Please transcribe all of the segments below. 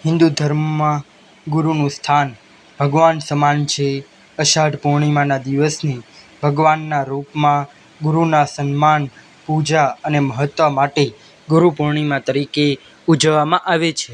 હિન્દુ ધર્મમાં ગુરુનું સ્થાન ભગવાન સમાન છે. અષાઢ પૂર્ણિમાના દિવસને ભગવાનના રૂપમાં ગુરુના સન્માન, પૂજા અને મહત્વ માટે ગુરુ પૂર્ણિમા તરીકે ઉજવવામાં આવે છે.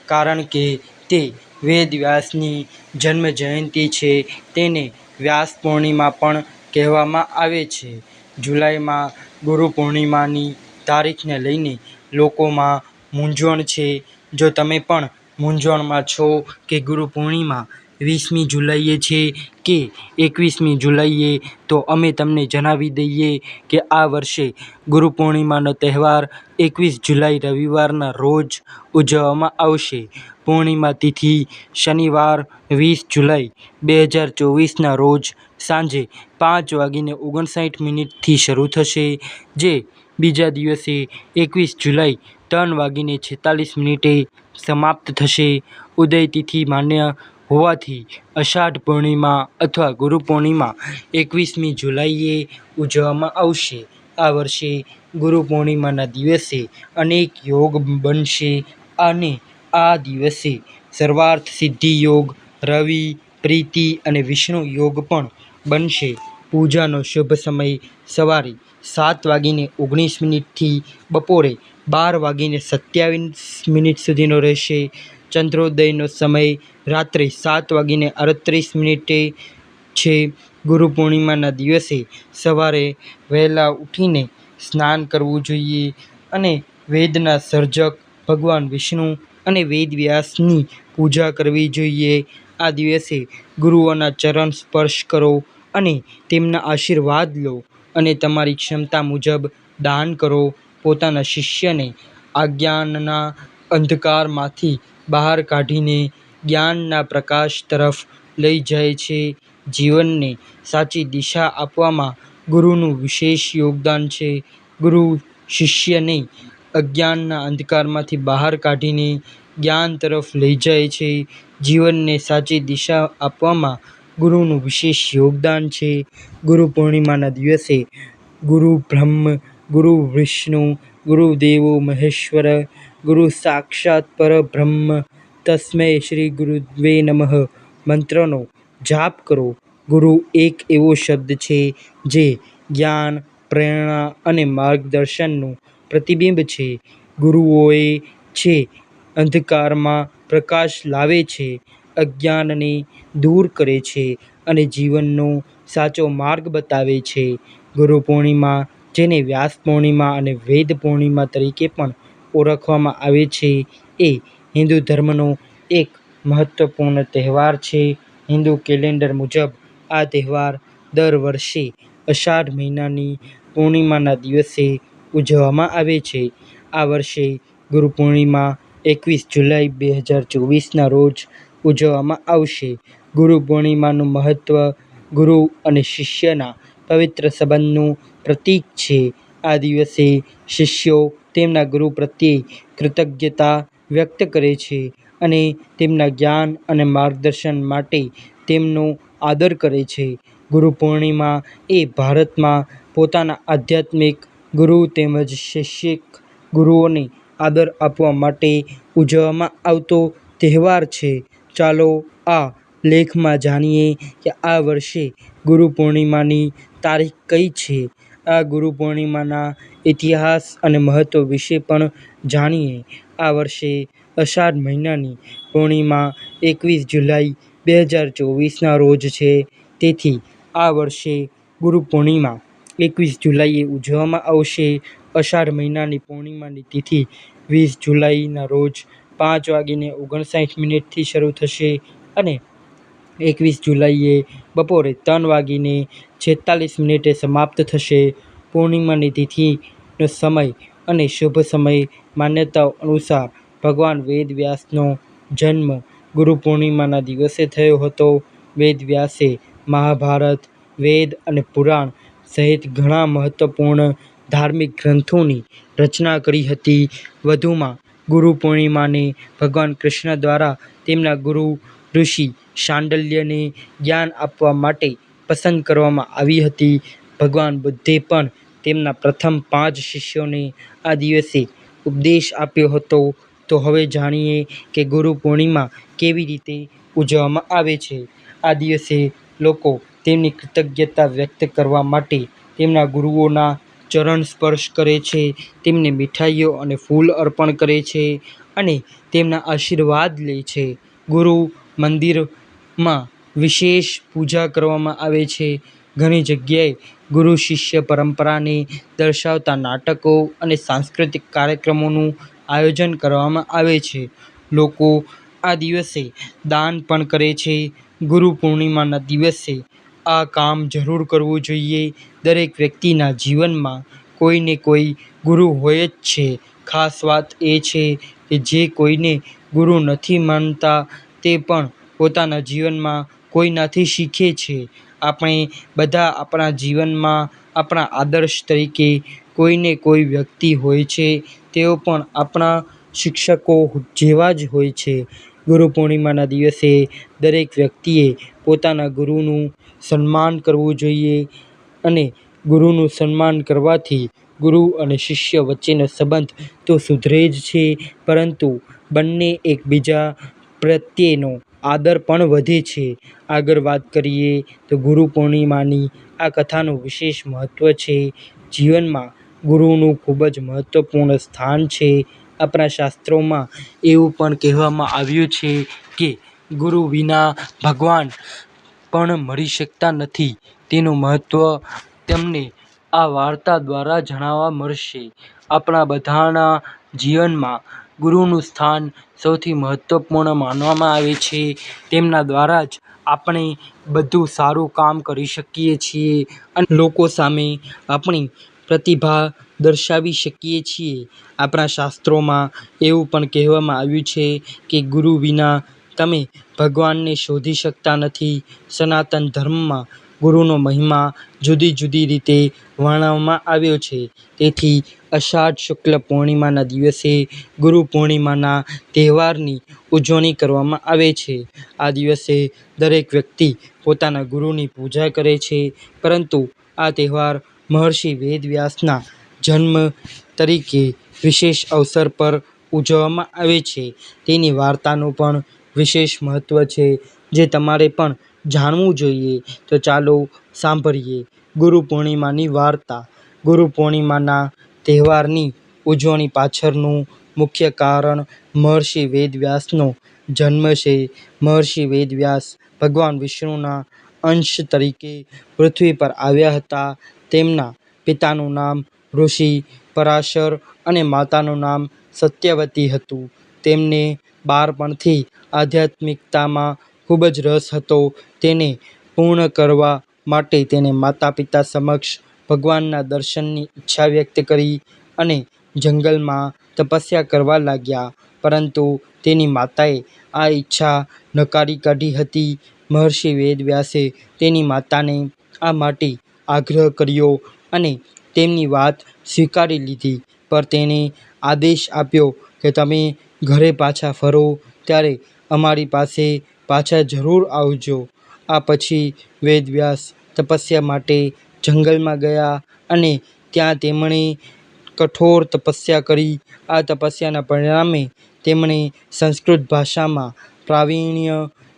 કારણ કે તે વેદ વ્યાસની જન્મ જયંતિ છે, તેને વ્યાસ પૂર્ણિમા પણ કહેવામાં આવે છે. જુલાઈમાં ગુરુ પૂર્ણિમાની તારીખને લઈને લોકોમાં મૂંઝવણ છે. જો તમે પણ મૂંઝવણમાં છો કે ગુરુ પૂર્ણિમા 20મી જુલાઈએ છે કે 21મી જુલાઈએ, તો અમે તમને જણાવી દઈએ કે આ વર્ષે ગુરુ પૂર્ણિમાનો તહેવાર 21 જુલાઈ રવિવારના રોજ ઉજવવામાં આવશે. પૂર્ણિમા તિથિ શનિવાર 20 જુલાઈ 2024ના રોજ સાંજે 5:59 થી શરૂ થશે, જે બીજા દિવસે 21 જુલાઈ 3:46 સમાપ્ત થશે. ઉદય તિથિ માન્ય હોવાથી અષાઢ પૂર્ણિમા અથવા ગુરુ પૂર્ણિમા 21મી જુલાઈએ ઉજવવામાં આવશે. આ વર્ષે ગુરુ પૂર્ણિમાના દિવસે અનેક યોગ બનશે અને આ દિવસે સર્વાર્થ સિદ્ધિ યોગ, રવિ, પ્રીતિ અને વિષ્ણુ યોગ પણ બનશે. પૂજાનો શુભ સમય સવારે 7:19 થી બપોરે 12:27 સુધીનો રહેશે. ચંદ્રોદયનો સમય રાત્રે 7:38 છે. ગુરુ પૂર્ણિમાના દિવસે સવારે વહેલા ઉઠીને સ્નાન કરવું જોઈએ અને વેદના સર્જક ભગવાન વિષ્ણુ અને વેદ વ્યાસની પૂજા કરવી જોઈએ. આ દિવસે ગુરુઓના ચરણ સ્પર્શ કરો અને તેમના આશીર્વાદ લો અને તમારી ક્ષમતા મુજબ દાન કરો. પોતાના શિષ્યને અજ્ઞાનના અંધકારમાંથી બહાર કાઢીને જ્ઞાનના પ્રકાશ તરફ લઈ જાય છે. જીવનને સાચી દિશા આપવામાં ગુરુનું વિશેષ યોગદાન છે. ગુરુ શિષ્યને અજ્ઞાનના અંધકારમાંથી બહાર કાઢીને જ્ઞાન તરફ લઈ જાય છે. જીવનને સાચી દિશા આપવામાં ગુરુનું વિશેષ યોગદાન છે. ગુરુ પૂર્ણિમાના દિવસે ગુરુ બ્રહ્મ, ગુરુ વિષ્ણુ, ગુરુદેવો મહેશ્વર, ગુરુ સાક્ષાત પરબ્રહ્મ, તસ્મૈ શ્રી ગુરુવે નમઃ મંત્રનો જાપ કરો. ગુરુ એક એવો શબ્દ છે જે જ્ઞાન, પ્રેરણા અને માર્ગદર્શનનું પ્રતિબિંબ છે. ગુરુઓએ છે અંધકારમાં પ્રકાશ લાવે છે, અજ્ઞાનને દૂર કરે છે અને જીવનનો સાચો માર્ગ બતાવે છે. ગુરુ પૂર્ણિમા, જેને વ્યાસ પૂર્ણિમા અને વેદ પૂર્ણિમા તરીકે પણ ઓળખવામાં આવે છે, એ હિન્દુ ધર્મનો એક મહત્વપૂર્ણ તહેવાર છે. હિન્દુ કેલેન્ડર મુજબ આ તહેવાર દર વર્ષે અષાઢ મહિનાની પૂર્ણિમાના દિવસે ઉજવવામાં આવે છે. આ વર્ષે ગુરુ પૂર્ણિમા 21 જુલાઈ 2024ના રોજ ઉજવવામાં આવશે. ગુરુ પૂર્ણિમાનું મહત્વ ગુરુ અને શિષ્યના પવિત્ર સંબંધનું પ્રતીક છે. આ દિવસે શિષ્યો તેમના ગુરુ પ્રત્યે કૃતજ્ઞતા વ્યક્ત કરે છે અને તેમના જ્ઞાન અને માર્ગદર્શન માટે તેમનો આદર કરે છે. ગુરુ પૂર્ણિમા એ ભારતમાં પોતાના આધ્યાત્મિક ગુરુ તેમજ શૈક્ષિક ગુરુઓને આદર આપવા માટે ઉજવવામાં આવતો તહેવાર છે. ચાલો આ લેખમાં જાણીએ કે આ વર્ષે ગુરુ પૂર્ણિમાની તારીખ કઈ છે. આ ગુરુ પૂર્ણિમાના ઇતિહાસ અને મહત્વ વિશે પણ જાણીએ. આ વર્ષે અષાઢ મહિનાની પૂર્ણિમા 21 જુલાઈ 2024ના રોજ છે. તેથી આ વર્ષે ગુરુ પૂર્ણિમા 21 જુલાઈએ ઉજવવામાં આવશે. અષાઢ મહિનાની પૂર્ણિમાની તિથિ 20 જુલાઈના રોજ 5:59 થી શરૂ થશે અને 21 જુલાઈએ બપોરે 3:46 સમાપ્ત થશે. પૂર્ણિમાની તિથિનો સમય અને શુભ સમય માન્યતાઓ અનુસાર ભગવાન વેદ વ્યાસનો જન્મ ગુરુ પૂર્ણિમાના દિવસે થયો હતો. વેદ વ્યાસે મહાભારત, વેદ અને પુરાણ સહિત ઘણા મહત્વપૂર્ણ ધાર્મિક ગ્રંથોની રચના કરી હતી. વધુમાં, ગુરુ પૂર્ણિમાને ભગવાન કૃષ્ણ દ્વારા તેમના ગુરુ ઋષિ શાંડિલ્યને જ્ઞાન આપવા માટે પસંદ કરવામાં આવી હતી. ભગવાન બુદ્ધે પણ તેમના પ્રથમ 5 શિષ્યોને આ દિવસે ઉપદેશ આપ્યો હતો. તો હવે જાણીએ કે ગુરુ પૂર્ણિમા કેવી રીતે ઉજવવામાં આવે છે. આ દિવસે લોકો તેમની કૃતજ્ઞતા વ્યક્ત કરવા માટે તેમના ગુરુઓના ચરણ સ્પર્શ કરે છે, તેમને મીઠાઈઓ અને ફૂલ અર્પણ કરે છે અને તેમના આશીર્વાદ લે છે. ગુરુ મંદિરમાં વિશેષ પૂજા કરવામાં આવે છે. ઘણી જગ્યાએ ગુરુ શિષ્ય પરંપરાને દર્શાવતા નાટકો અને સાંસ્કૃતિક કાર્યક્રમોનું આયોજન કરવામાં આવે છે. લોકો આ દિવસે દાન પણ કરે છે. ગુરુ પૂર્ણિમાના દિવસે આ કામ જરૂર કરવું જોઈએ. દરેક વ્યક્તિના જીવનમાં કોઈને કોઈ ગુરુ હોય જ છે. ખાસ વાત એ છે કે જે કોઈને ગુરુ નથી માનતા તે પણ પોતાના જીવનમાં કોઈનાથી શીખે છે. આપણે બધા આપણા જીવનમાં આપણા આદર્શ તરીકે કોઈને કોઈ વ્યક્તિ હોય છે. તેઓ પણ આપણા શિક્ષકો જેવા જ હોય છે. ગુરુ પૂર્ણિમાના દિવસે દરેક વ્યક્તિએ પોતાના ગુરુનું સન્માન કરવું જોઈએ અને ગુરુનું સન્માન કરવાથી ગુરુ અને શિષ્ય વચ્ચેનો સંબંધ તો સુધરે જ છે, પરંતુ બંને એકબીજા પ્રત્યેનો આદર પણ વધે છે. આગળ વાત કરીએ તો ગુરુ પૂર્ણિમાની આ કથાનું વિશેષ મહત્ત્વ છે. જીવનમાં ગુરુનું ખૂબ જ મહત્ત્વપૂર્ણ સ્થાન છે. આપણા શાસ્ત્રોમાં એવું પણ કહેવામાં આવ્યું છે કે ગુરુ વિના ભગવાન પણ મળી શકતા નથી. તેનું મહત્ત્વ તમને આ વાર્તા દ્વારા જાણવા મળશે. આપણા બધાના જીવનમાં ગુરુનું સ્થાન સૌથી મહત્ત્વપૂર્ણ માનવામાં આવે છે. તેમના દ્વારા જ આપણે બધું સારું કામ કરી શકીએ છીએ અને લોકો સામે આપણી પ્રતિભા દર્શાવી શકીએ છીએ. આપણા શાસ્ત્રોમાં એવું પણ કહેવામાં આવ્યું છે કે ગુરુ વિના તમે ભગવાનને શોધી શકતા નથી. સનાતન ધર્મમાં ગુરુનો મહિમા જુદી જુદી રીતે વર્ણવવામાં આવ્યો છે. તેથી અષાઢ શુક્લ પૂર્ણિમાના દિવસે ગુરુ પૂર્ણિમાના તહેવારની ઉજવણી કરવામાં આવે છે. આ દિવસે દરેક વ્યક્તિ પોતાના ગુરુની પૂજા કરે છે, પરંતુ આ તહેવાર મહર્ષિ વેદવ્યાસના જન્મ તરીકે વિશેષ અવસર પર ઉજવવામાં આવે છે. તેની વાર્તાનું પણ વિશેષ મહત્ત્વ છે, જે તમારે પણ જાણવું જોઈએ. તો ચાલો સાંભળીએ ગુરુ પૂર્ણિમાની વાર્તા. ગુરુ પૂર્ણિમાના તહેવારની ઉજવણી પાછળનું મુખ્ય કારણ મહર્ષિ વેદવ્યાસનો જન્મ છે. મહર્ષિ વેદવ્યાસ ભગવાન વિષ્ણુના અંશ તરીકે પૃથ્વી પર આવ્યા હતા. તેમના પિતાનું નામ ઋષિ પરાશર અને માતાનું નામ સત્યવતી હતું. તેમને બાળપણથી આધ્યાત્મિકતામાં ખૂબ જ રસ હતો. તેને પૂર્ણ કરવા માટે તેને માતા પિતા સમક્ષ ભગવાનના દર્શનની ઈચ્છા વ્યક્ત કરી અને જંગલમાં તપસ્યા કરવા લાગ્યા. પરંતુ તેની માતાએ આ ઈચ્છા નકારી કાઢી હતી. મહર્ષિ વેદવ્યાસે તેની માતાને આ માટે આગ્રહ કર્યો અને તેમની વાત સ્વીકારી લીધી. પણ તેણે આદેશ આપ્યો કે તમે ઘરે પાછા ફરો ત્યારે અમારી પાસે પાછા જરૂર આવજો. આ પછી વેદવ્યાસ તપસ્યા માટે જંગલમાં ગયા અને ત્યાં તેમણે કઠોર તપસ્યા કરી. આ તપસ્યાના પરિણામે તેમણે સંસ્કૃત ભાષામાં પ્રાવીણ્ય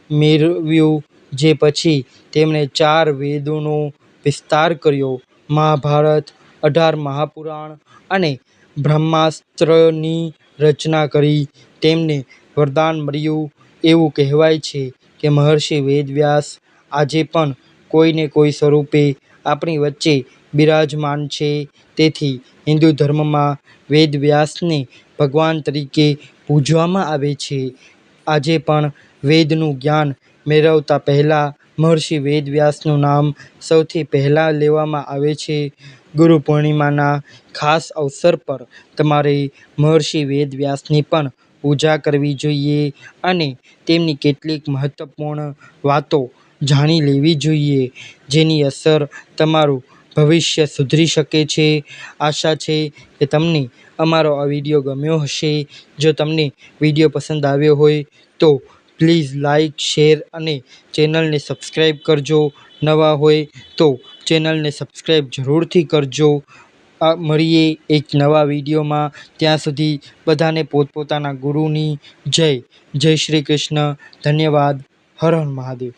મેળવ્યું. જે પછી તેમણે 4 વેદોનો વિસ્તાર કર્યો. મહાભારત, 18 મહાપુરાણ અને બ્રહ્માસ્ત્રની રચના કરી. તેમને વરદાન મળ્યું. એવું કહેવાય છે કે મહર્ષિ વેદવ્યાસ આજે પણ કોઈને કોઈ સ્વરૂપે આપણી વચ્ચે બિરાજમાન છે. તેથી હિન્દુ ધર્મમાં વેદવ્યાસને ભગવાન તરીકે પૂજવામાં આવે છે. આજે પણ વેદનું જ્ઞાન મેળવતા પહેલાં મહર્ષિ વેદવ્યાસનું નામ સૌથી પહેલાં લેવામાં આવે છે. ગુરુ પૂર્ણિમાના ખાસ અવસર પર તમારે મહર્ષિ વેદવ્યાસની પણ પૂજા કરવી જોઈએ અને તેમની કેટલીક મહત્ત્વપૂર્ણ વાતો જાણી લેવી જોઈએ, જેની અસર તમારું ભવિષ્ય સુધરી શકે છે. આશા છે કે તમને અમારો આ વિડીયો ગમ્યો હશે. જો તમને વિડીયો પસંદ આવ્યો હોય તો પ્લીઝ લાઇક, શેર અને ચેનલને સબસ્ક્રાઈબ કરજો. નવા હોય તો ચેનલને સબસ્ક્રાઈબ જરૂરથી કરજો. મળીએ એક નવા વિડીયોમાં. ત્યાં સુધી બધાને પોતપોતાના ગુરુની જય. જય શ્રી કૃષ્ણ. ધન્યવાદ. હર હર મહાદેવ.